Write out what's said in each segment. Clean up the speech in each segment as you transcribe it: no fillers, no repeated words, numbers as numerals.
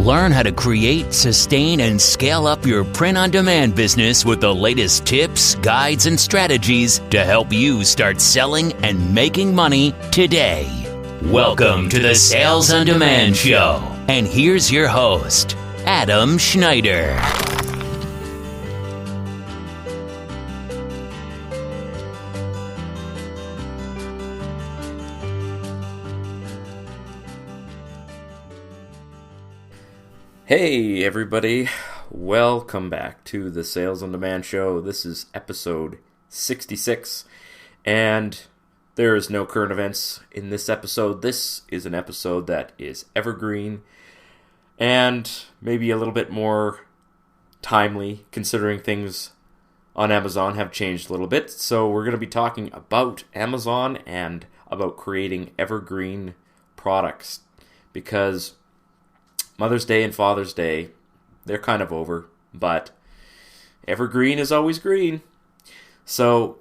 Learn how to create, sustain, and scale up your print-on-demand business with the latest tips, guides, and strategies to help you start selling and making money today. Welcome to the Sales on Demand Show. And here's your host, Adam Schneider. Hey everybody, welcome back to the Sales on Demand Show. This is episode 66, and there is no current events in this episode. This is an episode that is evergreen and maybe a little bit more timely considering things on Amazon have changed a little bit. So we're going to be talking about Amazon and about creating evergreen products, because Mother's Day and Father's Day, they're kind of over, but evergreen is always green. So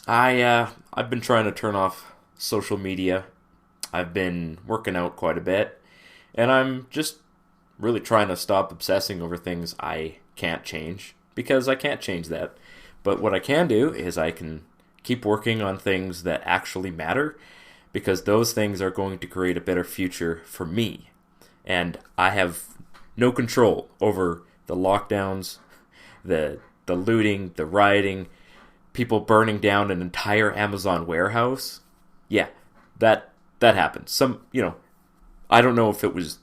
I've been trying to turn off social media. I've been working out quite a bit, and I'm just really trying to stop obsessing over things I can't change, because I can't change that. But what I can do is I can keep working on things that actually matter, because those things are going to create a better future for me. And I have no control over the lockdowns, the looting, the rioting, people burning down an entire Amazon warehouse. Yeah, that happened. I don't know if it was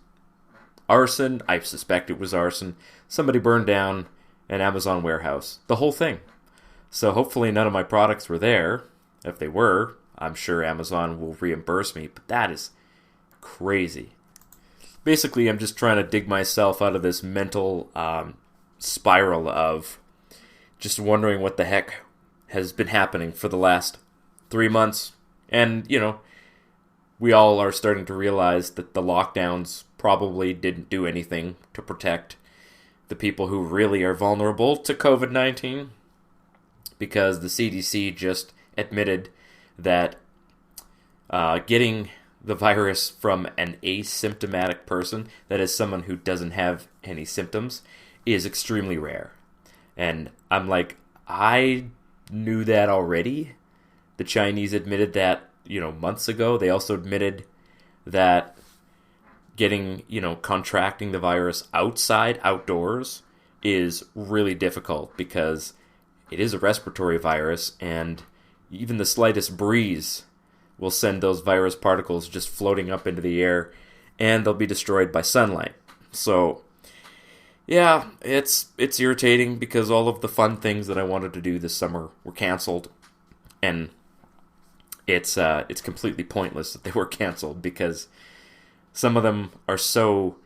arson. I suspect it was arson. Somebody burned down an Amazon warehouse. The whole thing. So hopefully none of my products were there. If they were, I'm sure Amazon will reimburse me. But that is crazy. Basically, I'm just trying to dig myself out of this mental spiral of just wondering what the heck has been happening for the last 3 months. And, we all are starting to realize that the lockdowns probably didn't do anything to protect the people who really are vulnerable to COVID-19, because the CDC just admitted that getting the virus from an asymptomatic person, that is someone who doesn't have any symptoms, is extremely rare. And I'm like, I knew that already. The Chinese admitted that, months ago. They also admitted that contracting the virus outdoors, is really difficult, because it is a respiratory virus, and even the slightest breeze will send those virus particles just floating up into the air, and they'll be destroyed by sunlight. So, yeah, it's irritating, because all of the fun things that I wanted to do this summer were canceled, and it's completely pointless that they were canceled, because some of them are so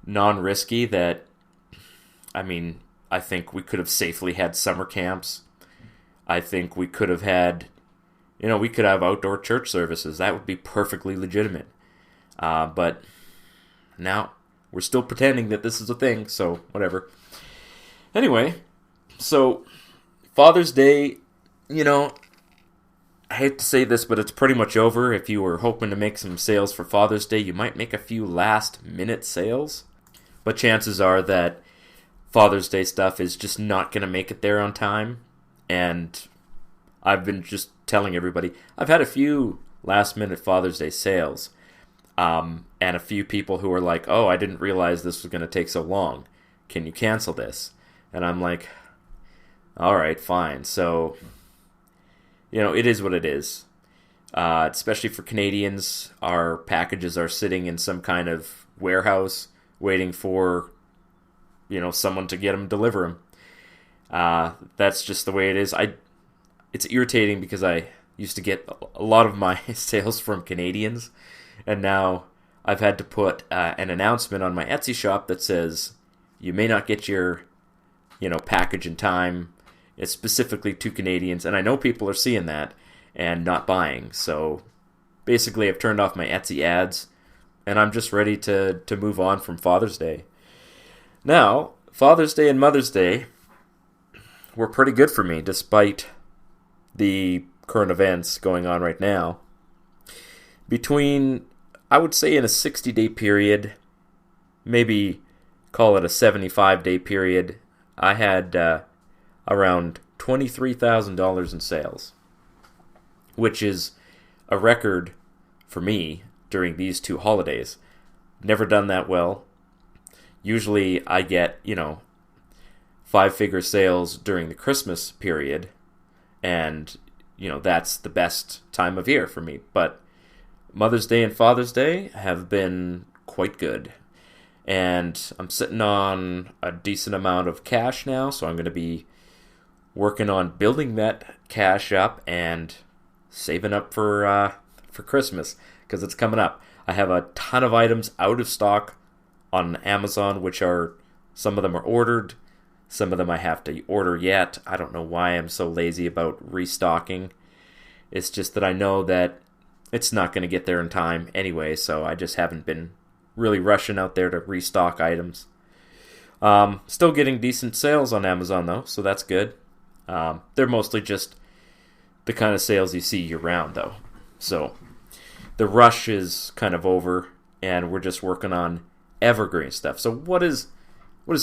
non-risky that, I think we could have safely had summer camps. I think we could have had we could have outdoor church services. That would be perfectly legitimate. But now we're still pretending that this is a thing, so whatever. Anyway, so Father's Day, I hate to say this, but it's pretty much over. If you were hoping to make some sales for Father's Day, you might make a few last-minute sales. But chances are that Father's Day stuff is just not going to make it there on time. And I've been just telling everybody, I've had a few last-minute Father's Day sales, and a few people who are like, oh, I didn't realize this was going to take so long. Can you cancel this? And I'm like, all right, fine. So, it is what it is. Especially for Canadians, our packages are sitting in some kind of warehouse waiting for, someone to get them, deliver them. That's just the way it is. It's irritating, because I used to get a lot of my sales from Canadians, and now I've had to put an announcement on my Etsy shop that says, you may not get your, package in time. It's specifically to Canadians, and I know people are seeing that and not buying. So basically, I've turned off my Etsy ads, and I'm just ready to move on from Father's Day. Now, Father's Day and Mother's Day were pretty good for me, despite the current events going on right now. Between, I would say in a 60-day period, maybe call it a 75-day period, I had around $23,000 in sales, which is a record for me during these 2 holidays. Never done that well. Usually I get, 5-figure sales during the Christmas period, and, that's the best time of year for me. But Mother's Day and Father's Day have been quite good. And I'm sitting on a decent amount of cash now, so I'm going to be working on building that cash up and saving up for Christmas, because it's coming up. I have a ton of items out of stock on Amazon, which are, some of them are ordered, some of them I have to order yet. I don't know why I'm so lazy about restocking. It's just that I know that it's not going to get there in time anyway, so I just haven't been really rushing out there to restock items. Still getting decent sales on Amazon though, so that's good. They're mostly just the kind of sales you see year-round though. So the rush is kind of over, and we're just working on Evergreen stuff. So what is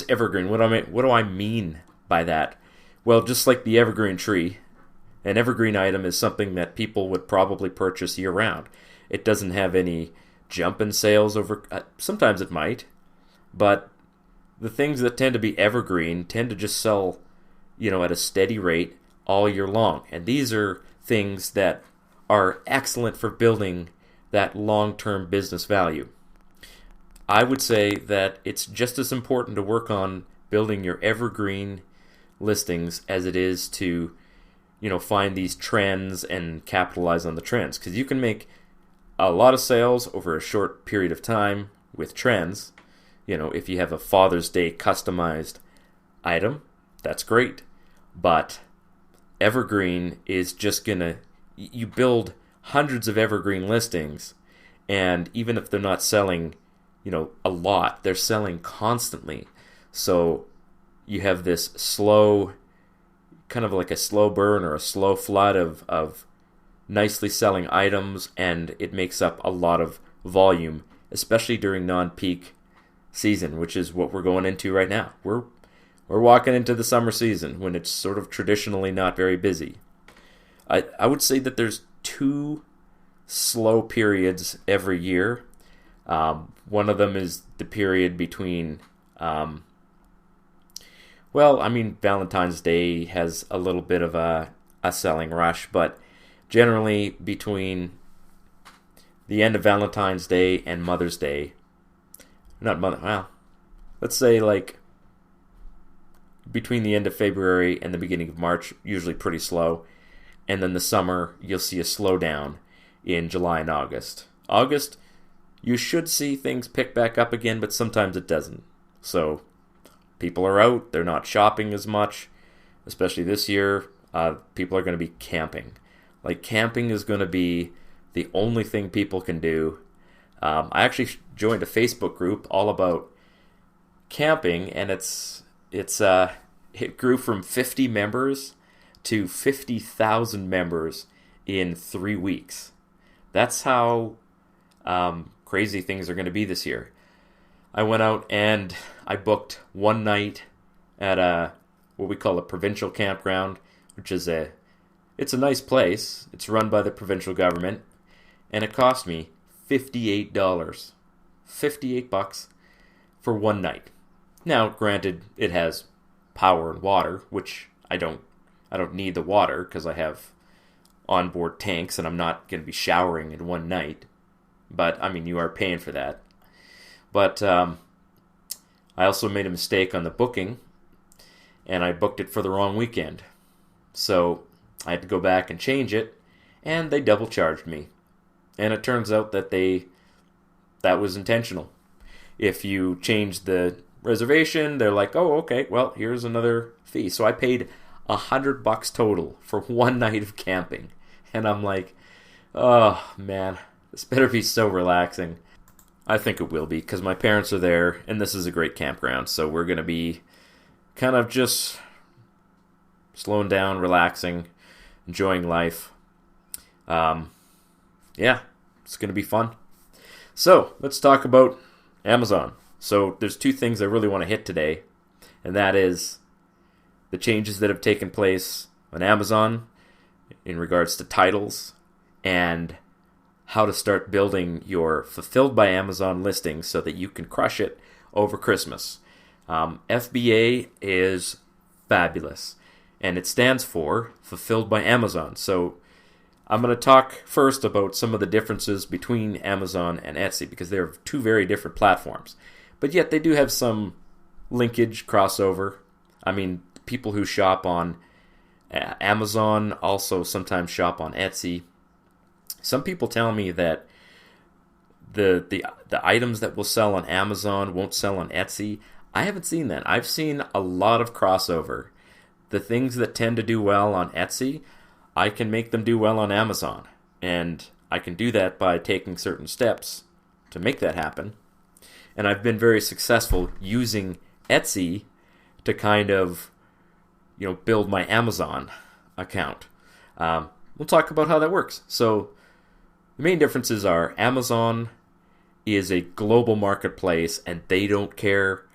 Evergreen? What do I mean by that? Well, just like the Evergreen tree, an Evergreen item is something that people would probably purchase year-round. It doesn't have any jump in sales over. Sometimes it might, but the things that tend to be Evergreen tend to just sell, at a steady rate all year long. And these are things that are excellent for building that long-term business value. I would say that it's just as important to work on building your Evergreen listings as it is to, find these trends and capitalize on the trends. Because you can make a lot of sales over a short period of time with trends. If you have a Father's Day customized item, that's great. But Evergreen is just you build hundreds of Evergreen listings, and even if they're not selling, a lot, they're selling constantly. So you have this slow, kind of like a slow burn or a slow flood of nicely selling items, and it makes up a lot of volume, especially during non-peak season, which is what we're going into right now. We're walking into the summer season when it's sort of traditionally not very busy. I would say that there's 2 slow periods every year. One of them is the period between, Valentine's Day has a little bit of a selling rush, but generally between the end of Valentine's Day and Mother's Day, let's say like between the end of February and the beginning of March, usually pretty slow. And then the summer, you'll see a slowdown in July and August. August, you should see things pick back up again, but sometimes it doesn't. So people are out, they're not shopping as much, especially this year. People are going to be camping. Like, camping is going to be the only thing people can do. I actually joined a Facebook group all about camping, and it grew from 50 members to 50,000 members in 3 weeks. That's how crazy things are going to be this year. I went out and I booked one night at what we call a provincial campground, which is it's a nice place. It's run by the provincial government, and it cost me $58. $58 for one night. Now, granted, it has power and water, which I don't need the water because I have onboard tanks and I'm not going to be showering in one night. But, you are paying for that. But I also made a mistake on the booking, and I booked it for the wrong weekend. So I had to go back and change it, and they double charged me. And it turns out that that was intentional. If you change the reservation, they're like, oh, okay, well, here's another fee. So I paid $100 total for one night of camping. And I'm like, oh, man, this better be so relaxing. I think it will be, because my parents are there, and this is a great campground. So we're going to be kind of just slowing down, relaxing, enjoying life. Yeah, it's going to be fun. So let's talk about Amazon. So there's two things I really want to hit today, and that is the changes that have taken place on Amazon in regards to titles and how to start building your Fulfilled by Amazon listings so that you can crush it over Christmas. FBA is fabulous, and it stands for Fulfilled by Amazon. So I'm going to talk first about some of the differences between Amazon and Etsy, because they're two very different platforms. But yet they do have some linkage, crossover. I mean, people who shop on Amazon also sometimes shop on Etsy. Some people tell me that the items that will sell on Amazon won't sell on Etsy. I haven't seen that. I've seen a lot of crossover. The things that tend to do well on Etsy, I can make them do well on Amazon. And I can do that by taking certain steps to make that happen. And I've been very successful using Etsy to kind of, build my Amazon account. We'll talk about how that works. So the main differences are Amazon is a global marketplace, and they don't care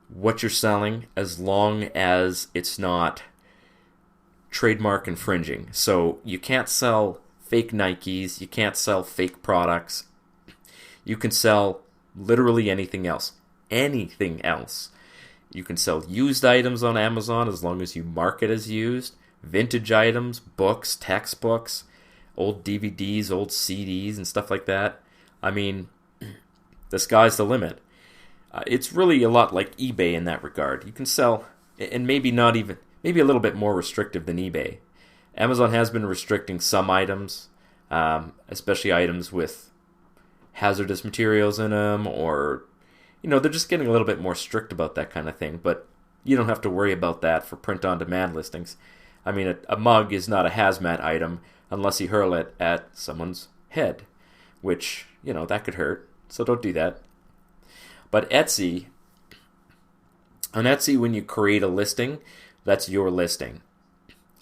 what you're selling as long as it's not trademark infringing. So you can't sell fake Nikes, you can't sell fake products. You can sell literally anything else. Anything else. You can sell used items on Amazon as long as you mark it as used. Vintage items, books, textbooks, old DVDs, old CDs, and stuff like that. I mean, the sky's the limit. It's really a lot like eBay in that regard. You can sell, and maybe a little bit more restrictive than eBay. Amazon has been restricting some items, especially items with hazardous materials in them, or, they're just getting a little bit more strict about that kind of thing. But you don't have to worry about that for print-on-demand listings. I mean, a mug is not a hazmat item unless you hurl it at someone's head, which, that could hurt. So don't do that. But on Etsy, when you create a listing, that's your listing.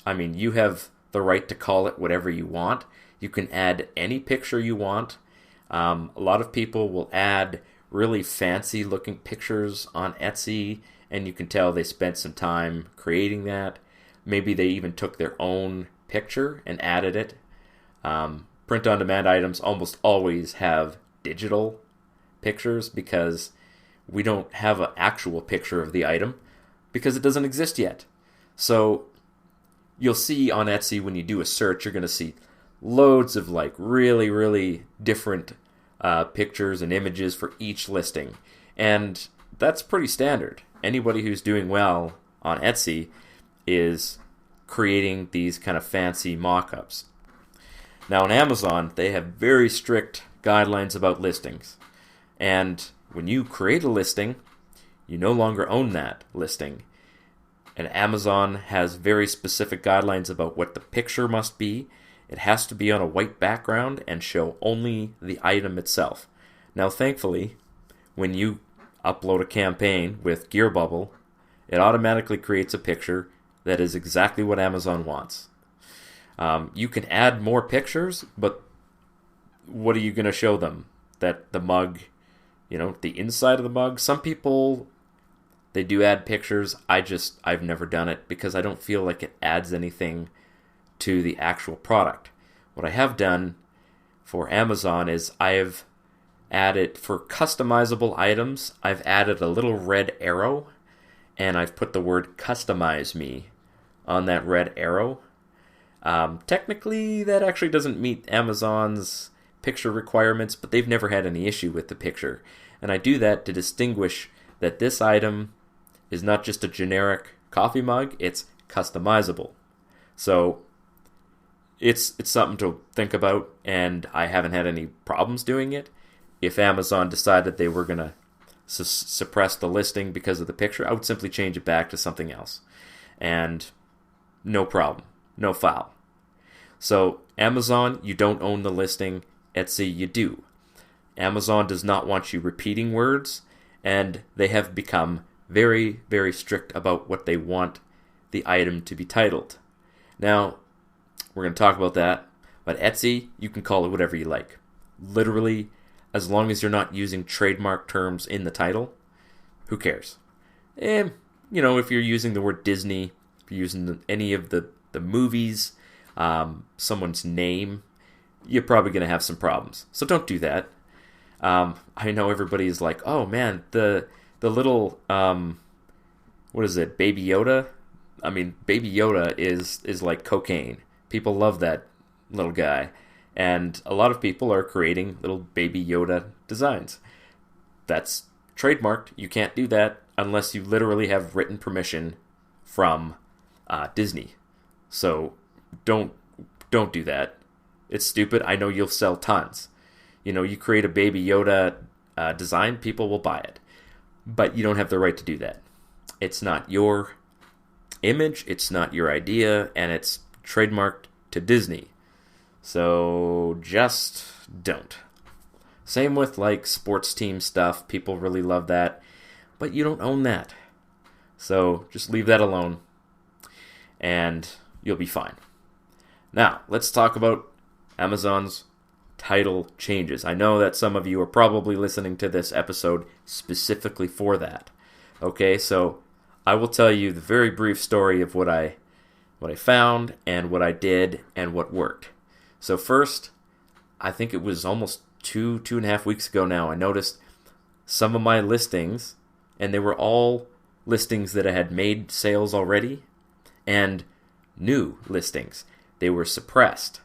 I mean, you have the right to call it whatever you want. You can add any picture you want. A lot of people will add really fancy looking pictures on Etsy, and you can tell they spent some time creating that. Maybe they even took their own picture and added it. Print-on-demand items almost always have digital pictures because we don't have an actual picture of the item because it doesn't exist yet. So you'll see on Etsy when you do a search, you're going to see loads of really, really different pictures and images for each listing. And that's pretty standard. Anybody who's doing well on Etsy is creating these kind of fancy mock-ups. Now on Amazon, they have very strict guidelines about listings. And when you create a listing, you no longer own that listing. And Amazon has very specific guidelines about what the picture must be. It has to be on a white background and show only the item itself. Now, thankfully, when you upload a campaign with Gear Bubble, it automatically creates a picture that is exactly what Amazon wants. You can add more pictures, but what are you going to show them? That the mug, the inside of the mug? Some people, they do add pictures. I've never done it because I don't feel like it adds anything to the actual product. What I have done for Amazon is I've added, for customizable items, I've added a little red arrow, and I've put the word customize me on that red arrow. Technically, that actually doesn't meet Amazon's picture requirements, but they've never had any issue with the picture. And I do that to distinguish that this item is not just a generic coffee mug, it's customizable. So it's something to think about, and I haven't had any problems doing it. If Amazon decided they were going to suppress the listing because of the picture, I would simply change it back to something else. And no problem. No foul. So Amazon, you don't own the listing. Etsy, you do. Amazon does not want you repeating words, and they have become very, very strict about what they want the item to be titled. Now, we're going to talk about that, but Etsy, you can call it whatever you like. Literally, as long as you're not using trademark terms in the title, who cares? And, if you're using the word Disney, if you're using any of the movies, someone's name, you're probably going to have some problems. So don't do that. I know everybody's like, oh man, the little, what is it, Baby Yoda? I mean, Baby Yoda is like cocaine. People love that little guy. And a lot of people are creating little Baby Yoda designs. That's trademarked. You can't do that unless you literally have written permission from Disney. So don't do that. It's stupid. I know you'll sell tons. You create a Baby Yoda design, people will buy it. But you don't have the right to do that. It's not your image, it's not your idea, and it's trademarked to Disney. So just don't. Same with like sports team stuff. People really love that. But you don't own that. So just leave that alone. And you'll be fine. Now, let's talk about Amazon's title changes. I know that some of you are probably listening to this episode specifically for that. Okay, so I will tell you the very brief story of what I found and what I did and what worked. So first, I think it was almost two and a half weeks ago now, I noticed some of my listings, and they were all listings that I had made sales already, and new listings. They were suppressed.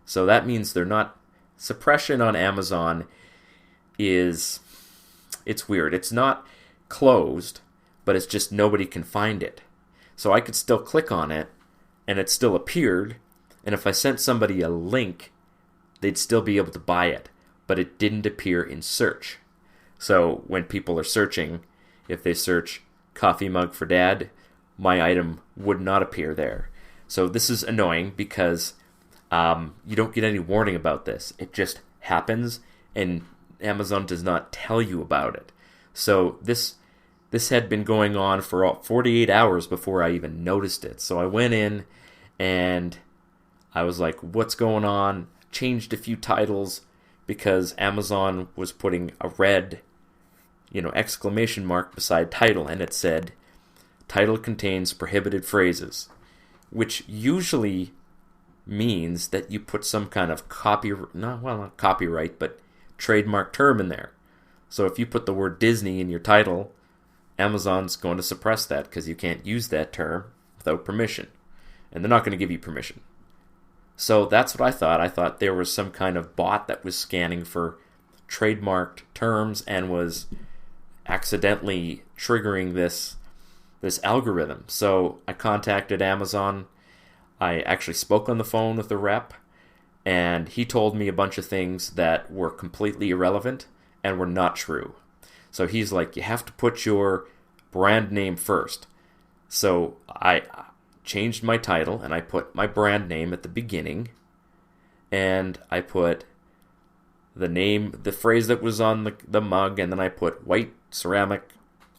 So that means they're not... Suppression on Amazon it's weird. It's not closed, but it's just nobody can find it. So I could still click on it, and it still appeared, and if I sent somebody a link, they'd still be able to buy it, but it didn't appear in search. So when people are searching, if they search coffee mug for dad, my item would not appear there. So this is annoying because you don't get any warning about this. It just happens, and Amazon does not tell you about it. So this had been going on for 48 hours before I even noticed it. So I went in, and I was like, what's going on? Changed a few titles because Amazon was putting a red, exclamation mark beside title, and it said, title contains prohibited phrases, which usually means that you put some kind of not copyright, but trademark term in there. So if you put the word Disney in your title, Amazon's going to suppress that because you can't use that term without permission. And they're not going to give you permission. So that's what I thought. I thought there was some kind of bot that was scanning for trademarked terms and was accidentally triggering this algorithm. So I contacted Amazon. I actually spoke on the phone with the rep, and he told me a bunch of things that were completely irrelevant and were not true. So he's like, you have to put your brand name first. So I changed my title, and I put my brand name at the beginning, and I put the name, the phrase that was on the mug, and then I put white ceramic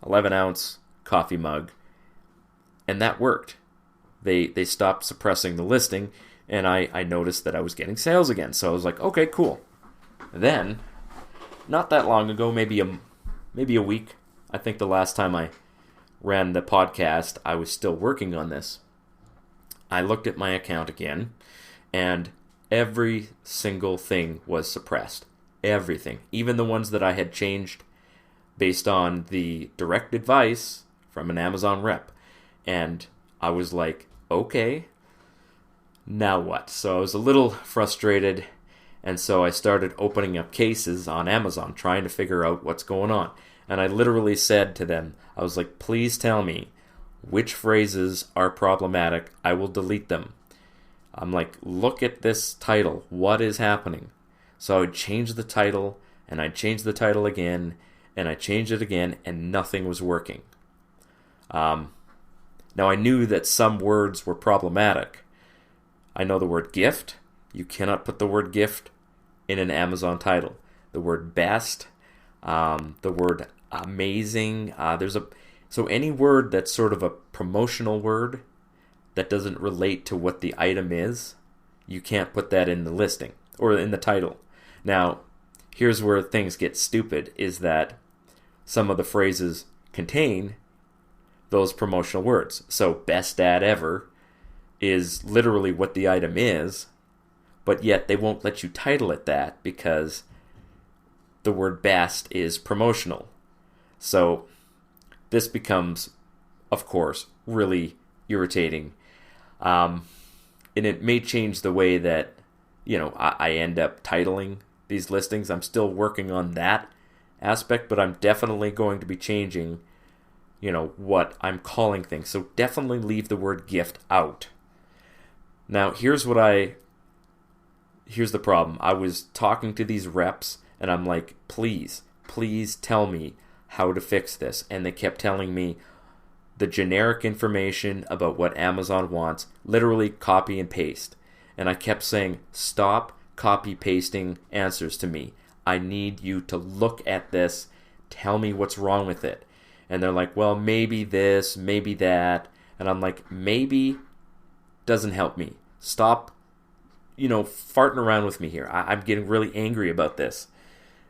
11-ounce coffee mug, and that worked. They stopped suppressing the listing, and I noticed that I was getting sales again. So I was like, okay, cool. Then, not that long ago, maybe a week, I think the last time I ran the podcast, I was still working on this. I looked at my account again, and every single thing was suppressed. Everything. Even the ones that I had changed based on the direct advice from an Amazon rep. And I was like, okay, now what? So I was a little frustrated, and so I started opening up cases on Amazon, trying to figure out what's going on. And I literally said to them, I was like, please tell me which phrases are problematic. I will delete them. I'm like, look at this title. What is happening? So I would change the title, and I'd change the title again, and I changed it again, and nothing was working. Now, I knew that some words were problematic. I know the word gift. You cannot put the word gift in an Amazon title. The word best, the word amazing. So any word that's sort of a promotional word that doesn't relate to what the item is, you can't put that in the listing or in the title. Now, here's where things get stupid, is that some of the phrases contain those promotional words. So best ad ever is literally what the item is, but yet they won't let you title it that because the word best is promotional. So this becomes, of course, really irritating. And it may change the way that, I end up titling these listings. I'm still working on that aspect, but I'm definitely going to be changing, what I'm calling things. So definitely leave the word gift out. Now, here's the problem. I was talking to these reps, and I'm like, please tell me how to fix this. And they kept telling me the generic information about what Amazon wants, literally copy and paste. And I kept saying, stop copy pasting answers to me. I need you to look at this, tell me what's wrong with it. And they're like, well, maybe this, maybe that. And I'm like, maybe doesn't help me. Stop, farting around with me here. I'm getting really angry about this.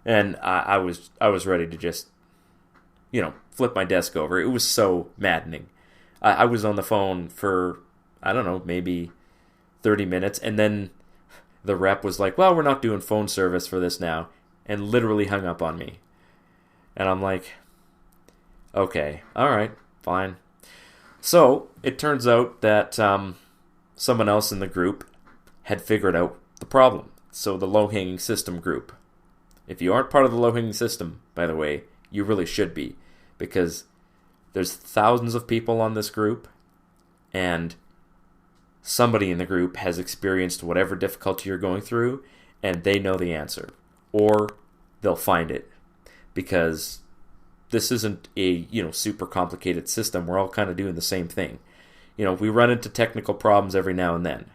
And I was ready to just, flip my desk over. It was so maddening. I was on the phone for, I don't know, maybe 30 minutes. And then the rep was like, well, we're not doing phone service for this now. And literally hung up on me. And I'm like, okay, all right, fine. So it turns out that someone else in the group had figured out the problem. So the low-hanging system group. If you aren't part of the low-hanging system, by the way, you really should be. Because there's thousands of people on this group, and somebody in the group has experienced whatever difficulty you're going through, and they know the answer. Or they'll find it. Because this isn't a, super complicated system. We're all kind of doing the same thing. We run into technical problems every now and then,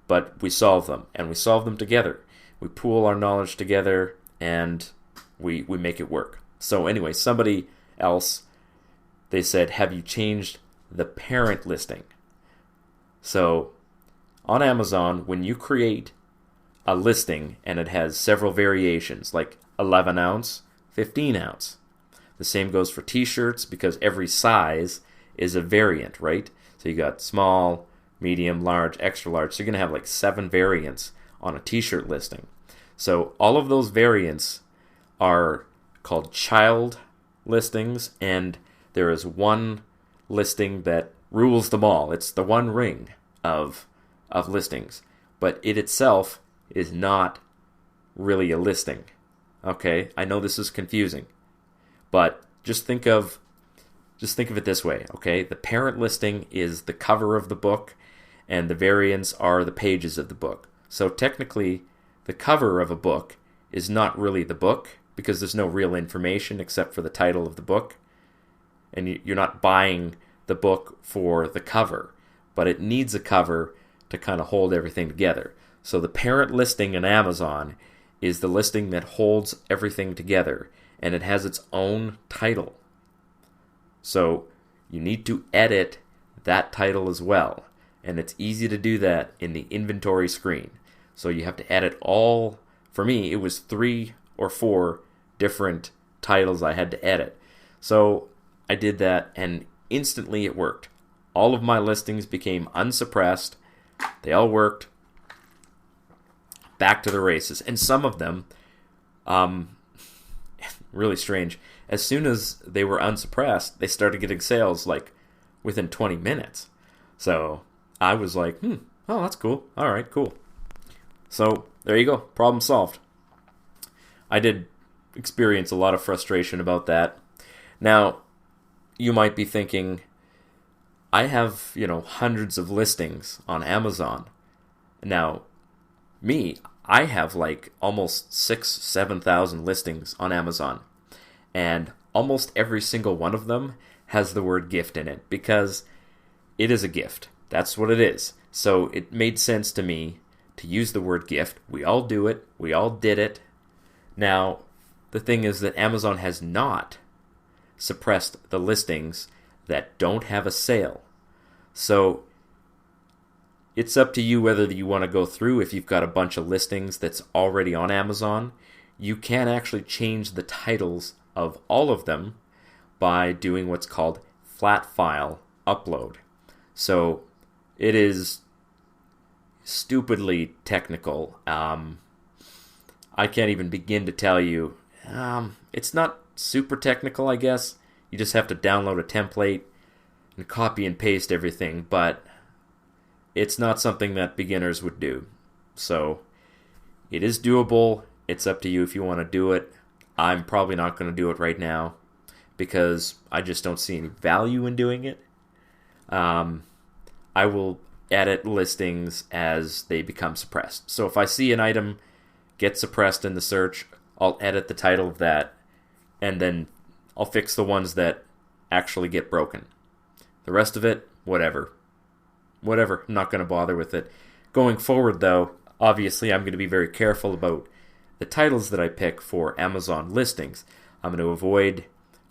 but we solve them, and we solve them together. We pool our knowledge together, and we make it work. So anyway, somebody else, they said, have you changed the parent listing? So on Amazon, when you create a listing and it has several variations, like 11 ounce, 15 ounce. The same goes for t-shirts because every size is a variant, right? So you got small, medium, large, extra large. So you're going to have like 7 variants on a t-shirt listing. So all of those variants are called child listings, and there is one listing that rules them all. It's the one ring of listings, but it itself is not really a listing. Okay, I know this is confusing, but just think of it this way. Okay, the parent listing is the cover of the book, and the variants are the pages of the book. So technically, the cover of a book is not really the book because there's no real information except for the title of the book, and you're not buying the book for the cover, but it needs a cover to kind of hold everything together. So the parent listing in Amazon is the listing that holds everything together, and it has its own title. So you need to edit that title as well, and it's easy to do that in the inventory screen. So you have to edit all, for me, it was 3 or 4 different titles I had to edit. So I did that, and instantly it worked. All of my listings became unsuppressed. They all worked. Back to the races. And some of them, really strange, as soon as they were unsuppressed, they started getting sales like within 20 minutes. So I was like, oh, that's cool. All right, cool. So there you go. Problem solved. I did experience a lot of frustration about that. Now, you might be thinking, I have, hundreds of listings on Amazon. Now, I have like almost 7,000 listings on Amazon, and almost every single one of them has the word gift in it because it is a gift. That's what it is. So it made sense to me to use the word gift. We all do it. We all did it. Now, the thing is that Amazon has not suppressed the listings that don't have a sale. So it's up to you whether you want to go through. If you've got a bunch of listings that's already on Amazon, you can actually change the titles of all of them by doing what's called flat file upload. So it is stupidly technical. I can't even begin to tell you. It's not super technical, I guess. You just have to download a template and copy and paste everything, but it's not something that beginners would do. So it is doable. It's up to you if you want to do it. I'm probably not going to do it right now because I just don't see any value in doing it. I will edit listings as they become suppressed. So if I see an item get suppressed in the search, I'll edit the title of that, and then I'll fix the ones that actually get broken. The rest of it, whatever. I'm not going to bother with it. Going forward, though, obviously I'm going to be very careful about the titles that I pick for Amazon listings. I'm going to avoid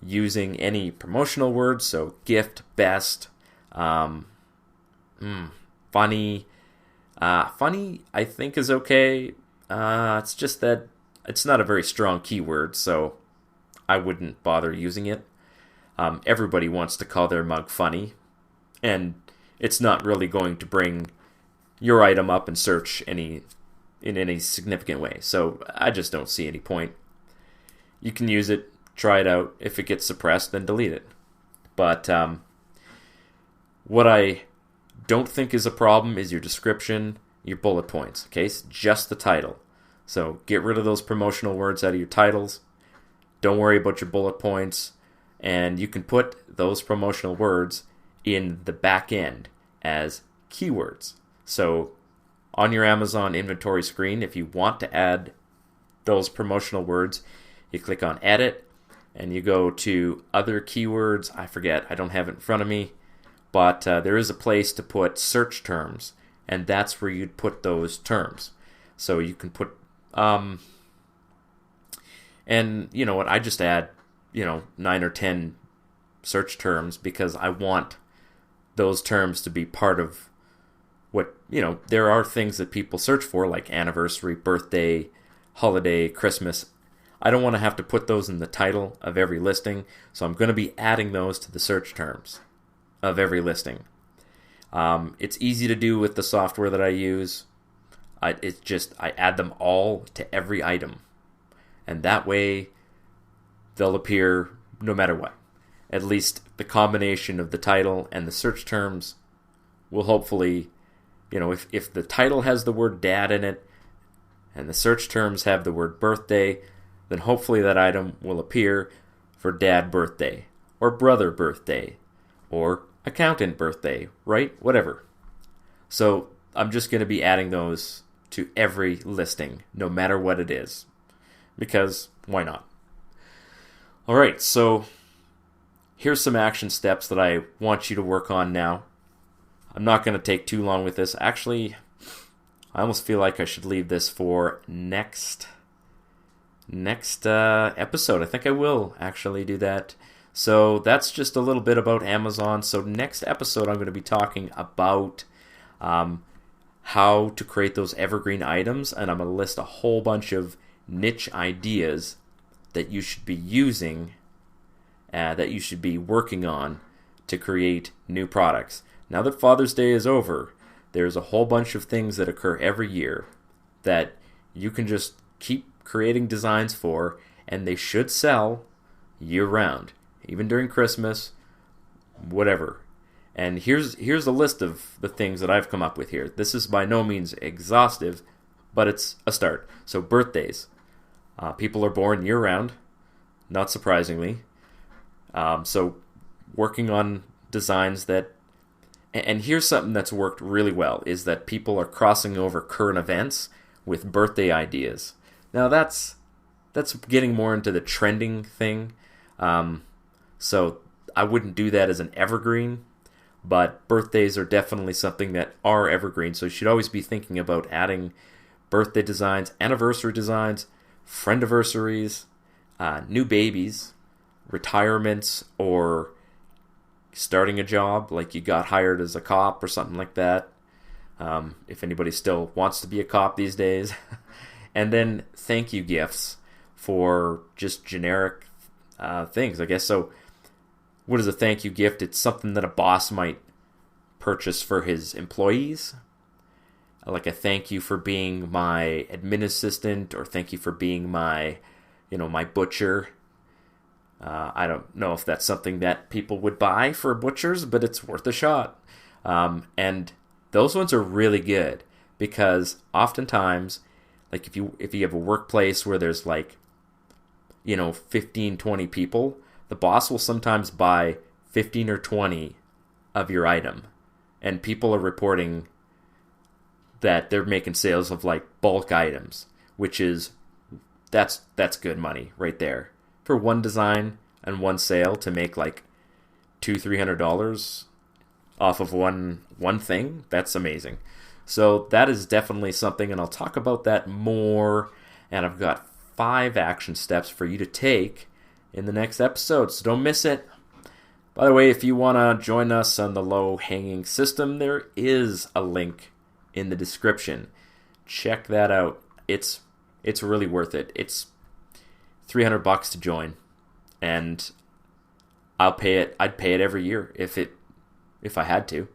using any promotional words, so gift, best, funny. Funny, I think, is okay. It's just that it's not a very strong keyword, so I wouldn't bother using it. Everybody wants to call their mug funny, and it's not really going to bring your item up in search in any significant way. So I just don't see any point. You can use it, try it out. If it gets suppressed, then delete it. But what I don't think is a problem is your description, your bullet points. Okay, it's just the title. So get rid of those promotional words out of your titles. Don't worry about your bullet points. And you can put those promotional words in the back end as keywords. So on your Amazon inventory screen, if you want to add those promotional words, you click on Edit, and you go to Other Keywords. I forget, I don't have it in front of me, but there is a place to put search terms, and that's where you'd put those terms. So you can put, and you know what, I just add, 9 or 10 search terms because I want those terms to be part of what, there are things that people search for, like anniversary, birthday, holiday, Christmas. I don't want to have to put those in the title of every listing, so I'm going to be adding those to the search terms of every listing. It's easy to do with the software that I use. I add them all to every item, and that way they'll appear no matter what. At least the combination of the title and the search terms will hopefully, if the title has the word dad in it and the search terms have the word birthday, then hopefully that item will appear for dad birthday or brother birthday or accountant birthday, right? Whatever. So I'm just going to be adding those to every listing, no matter what it is, because why not? All right, so here's some action steps that I want you to work on now. I'm not going to take too long with this. Actually, I almost feel like I should leave this for next episode. I think I will actually do that. So that's just a little bit about Amazon. So next episode, I'm going to be talking about how to create those evergreen items, and I'm going to list a whole bunch of niche ideas that you should be using, that you should be working on to create new products. Now that Father's Day is over, there's a whole bunch of things that occur every year that you can just keep creating designs for, and they should sell year-round, even during Christmas, whatever. And here's a list of the things that I've come up with here. This is by no means exhaustive, but it's a start. So birthdays. People are born year-round, not surprisingly. So working on designs that... And here's something that's worked really well, is that people are crossing over current events with birthday ideas. Now that's getting more into the trending thing. So I wouldn't do that as an evergreen, but birthdays are definitely something that are evergreen. So you should always be thinking about adding birthday designs, anniversary designs, friendiversaries, new babies, retirements, or starting a job, like you got hired as a cop or something like that. If anybody still wants to be a cop these days. And then thank you gifts for just generic things, I guess. So what is a thank you gift? It's something that a boss might purchase for his employees. Like a thank you for being my admin assistant, or thank you for being my, my butcher. I don't know if that's something that people would buy for butchers, but it's worth a shot. And those ones are really good because oftentimes, like if you have a workplace where there's 15, 20 people, the boss will sometimes buy 15 or 20 of your item. And people are reporting that they're making sales of bulk items, which is, that's good money right there. For one design and one sale to make $200-$300 off of one thing, that's amazing. So that is definitely something, and I'll talk about that more, and I've got 5 action steps for you to take in the next episode, so don't miss it. By the way, if you want to join us on the low-hanging system, there is a link in the description. Check that out. It's really worth it. It's $300 to join, and I'd pay it every year if I had to,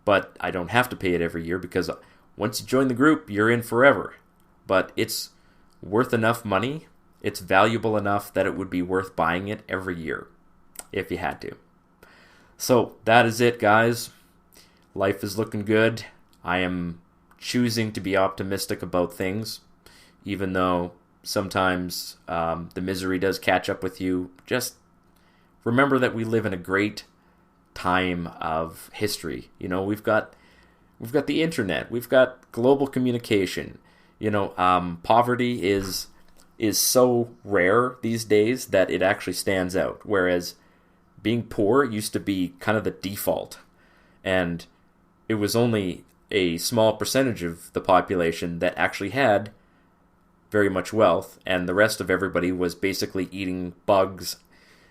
but I don't have to pay it every year because once you join the group, you're in forever. But it's worth enough money. It's valuable enough that it would be worth buying it every year if you had to. So that is it, guys. Life is looking good. I am choosing to be optimistic about things, even though sometimes the misery does catch up with you. Just remember that we live in a great time of history. We've got the internet. We've got global communication. Poverty is so rare these days that it actually stands out. Whereas being poor used to be kind of the default, and it was only a small percentage of the population that actually had very much wealth, and the rest of everybody was basically eating bugs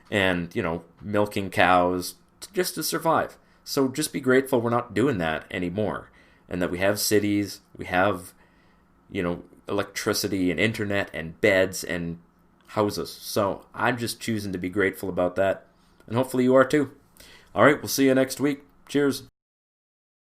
and, milking cows just to survive. So just be grateful we're not doing that anymore, and that we have cities, we have, electricity and internet and beds and houses. So I'm just choosing to be grateful about that, and hopefully you are too. All right, we'll see you next week. Cheers.